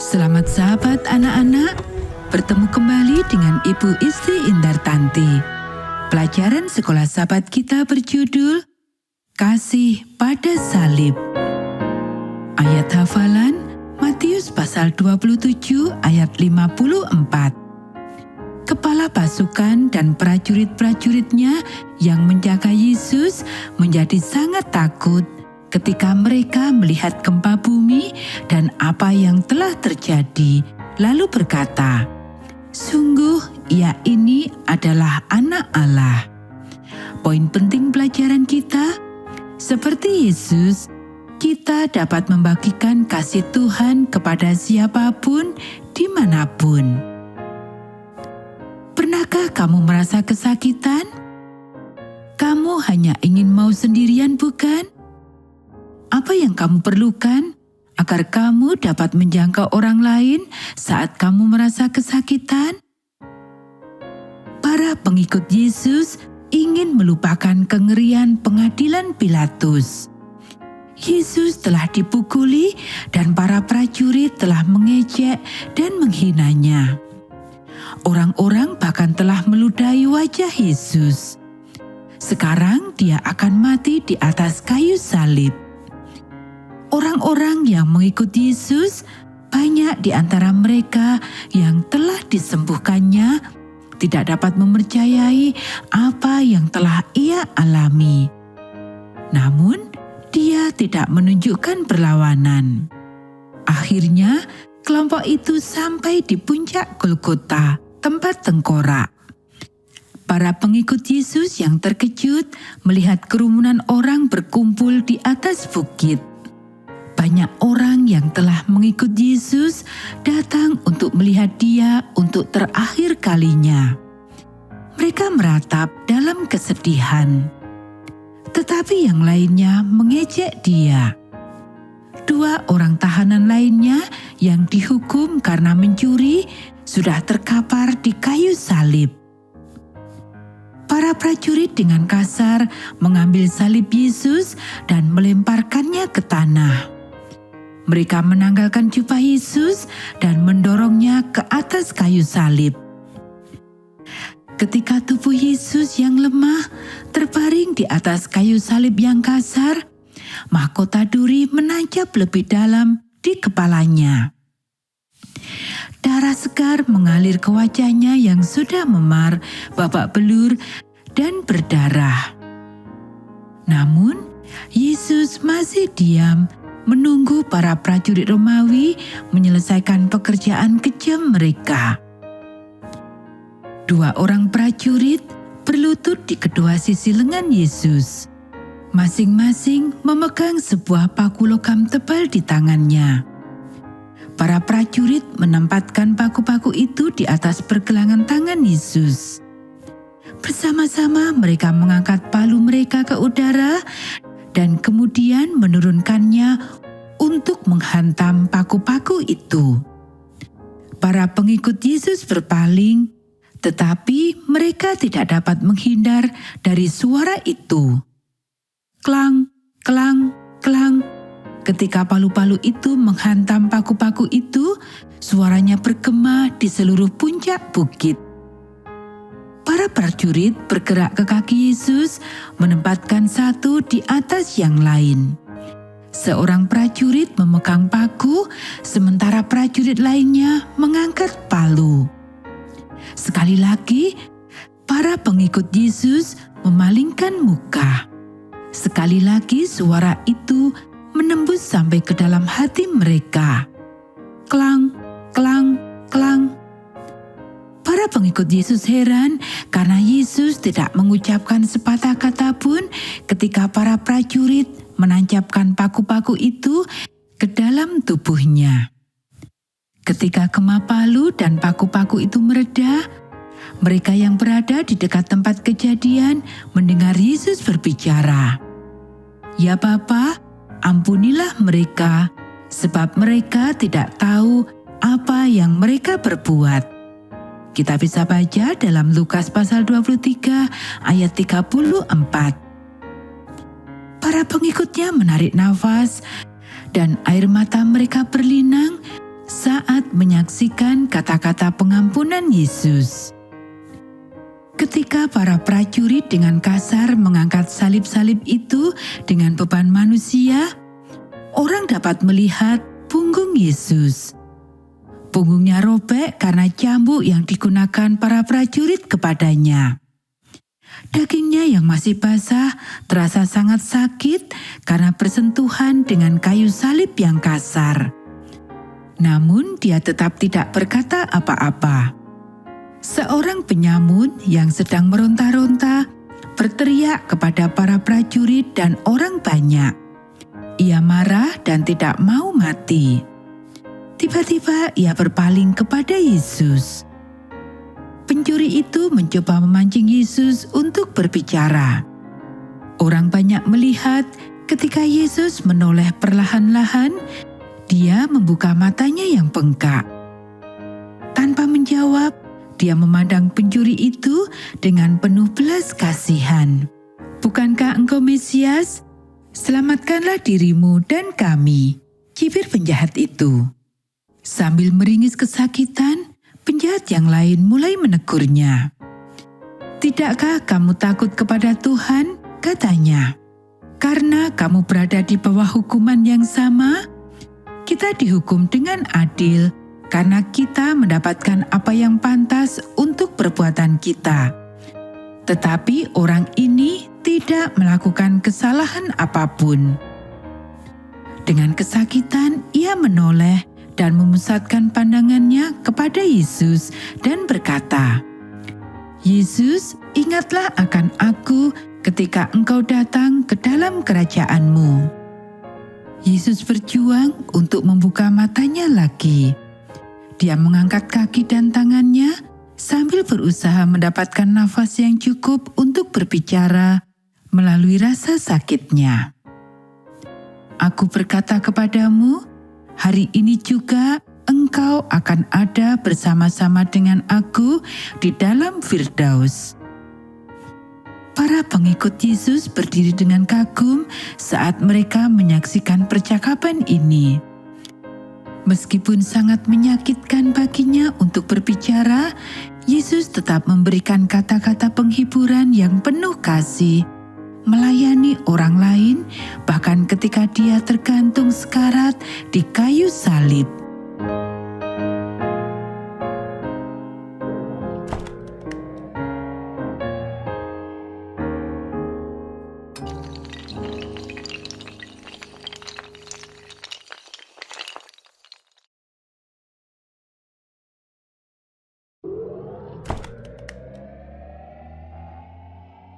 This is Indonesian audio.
Selamat sahabat anak-anak, bertemu kembali dengan Ibu Istri Indartanti. Pelajaran sekolah sahabat kita berjudul Kasih pada Salib. Ayat hafalan Matius pasal 27 ayat 54. Kepala pasukan dan prajurit-prajuritnya yang menjaga Yesus menjadi sangat takut ketika mereka melihat gempa bumi dan apa yang telah terjadi, lalu berkata, "Sungguh ia ini adalah Anak Allah." Poin penting pelajaran kita, seperti Yesus, kita dapat membagikan kasih Tuhan kepada siapapun, dimanapun. Pernahkah kamu merasa kesakitan? Kamu hanya ingin mau sendirian, bukan? Apa yang kamu perlukan agar kamu dapat menjangkau orang lain saat kamu merasa kesakitan? Para pengikut Yesus ingin melupakan kengerian pengadilan Pilatus. Yesus telah dipukuli dan para prajurit telah mengejek dan menghinanya. Orang-orang bahkan telah meludahi wajah Yesus. Sekarang dia akan mati di atas kayu salib. Orang-orang yang mengikut Yesus, banyak di antara mereka yang telah disembuhkannya, tidak dapat mempercayai apa yang telah ia alami. Namun, dia tidak menunjukkan perlawanan. Akhirnya, kelompok itu sampai di puncak Golgota, tempat tengkorak. Para pengikut Yesus yang terkejut melihat kerumunan orang berkumpul di atas bukit. Banyak orang yang telah mengikut Yesus datang untuk melihat dia untuk terakhir kalinya. Mereka meratap dalam kesedihan. Tetapi yang lainnya mengejek dia. 2 orang tahanan lainnya yang dihukum karena mencuri sudah terkapar di kayu salib. Para prajurit dengan kasar mengambil salib Yesus dan melemparkannya ke tanah. Mereka menanggalkan jubah Yesus dan mendorongnya ke atas kayu salib. Ketika tubuh Yesus yang lemah terbaring di atas kayu salib yang kasar, mahkota duri menancap lebih dalam di kepalanya. Darah segar mengalir ke wajahnya yang sudah memar, babak belur, dan berdarah. Namun, Yesus masih diam menunggu para prajurit Romawi menyelesaikan pekerjaan kejam mereka. 2 orang prajurit berlutut di kedua sisi lengan Yesus. Masing-masing memegang sebuah paku logam tebal di tangannya. Para prajurit menempatkan paku-paku itu di atas pergelangan tangan Yesus. Bersama-sama mereka mengangkat palu mereka ke udara dan kemudian menurunkannya untuk menghantam paku-paku itu. Para pengikut Yesus berpaling, tetapi mereka tidak dapat menghindar dari suara itu. Klang, klang, klang. Ketika palu-palu itu menghantam paku-paku itu, suaranya bergema di seluruh puncak bukit. Para prajurit bergerak ke kaki Yesus, menempatkan satu di atas yang lain. Seorang prajurit memegang paku, sementara prajurit lainnya mengangkat palu. Sekali lagi, para pengikut Yesus memalingkan muka. Sekali lagi suara itu menembus sampai ke dalam hati mereka. Klang, klang, klang. Para pengikut Yesus heran karena Yesus tidak mengucapkan sepatah kata pun ketika para prajurit menancapkan paku-paku itu ke dalam tubuhnya. Ketika gema palu dan paku-paku itu mereda, mereka yang berada di dekat tempat kejadian mendengar Yesus berbicara. "Ya Bapa, ampunilah mereka, sebab mereka tidak tahu apa yang mereka perbuat." Kita bisa baca dalam Lukas pasal 23 ayat 34. Para pengikutnya menarik nafas dan air mata mereka berlinang saat menyaksikan kata-kata pengampunan Yesus. Ketika para prajurit dengan kasar mengangkat salib-salib itu dengan beban manusia, orang dapat melihat punggung Yesus. Punggungnya robek karena cambuk yang digunakan para prajurit kepadanya. Dagingnya yang masih basah terasa sangat sakit karena bersentuhan dengan kayu salib yang kasar. Namun dia tetap tidak berkata apa-apa. Seorang penyamun yang sedang meronta-ronta berteriak kepada para prajurit dan orang banyak. Ia marah dan tidak mau mati. Tiba-tiba ia berpaling kepada Yesus. Pencuri itu mencoba memancing Yesus untuk berbicara. Orang banyak melihat ketika Yesus menoleh perlahan-lahan, dia membuka matanya yang bengkak. Tanpa menjawab, dia memandang pencuri itu dengan penuh belas kasihan. "Bukankah engkau Mesias? Selamatkanlah dirimu dan kami," cibir penjahat itu. Sambil meringis kesakitan, penjahat yang lain mulai menegurnya. "Tidakkah kamu takut kepada Tuhan?" katanya. "Karena kamu berada di bawah hukuman yang sama, kita dihukum dengan adil karena kita mendapatkan apa yang pantas untuk perbuatan kita. Tetapi orang ini tidak melakukan kesalahan apapun." Dengan kesakitan, ia menoleh dan memusatkan pandangannya kepada Yesus dan berkata, "Yesus, ingatlah akan aku ketika engkau datang ke dalam kerajaan-Mu." Yesus berjuang untuk membuka matanya lagi. Dia mengangkat kaki dan tangannya sambil berusaha mendapatkan nafas yang cukup untuk berbicara melalui rasa sakitnya. "Aku berkata kepadamu, hari ini juga engkau akan ada bersama-sama dengan aku di dalam Firdaus." Para pengikut Yesus berdiri dengan kagum saat mereka menyaksikan percakapan ini. Meskipun sangat menyakitkan baginya untuk berbicara, Yesus tetap memberikan kata-kata penghiburan yang penuh kasih, melayani orang lain, bahkan ketika dia tergantung sekarat di kayu salib.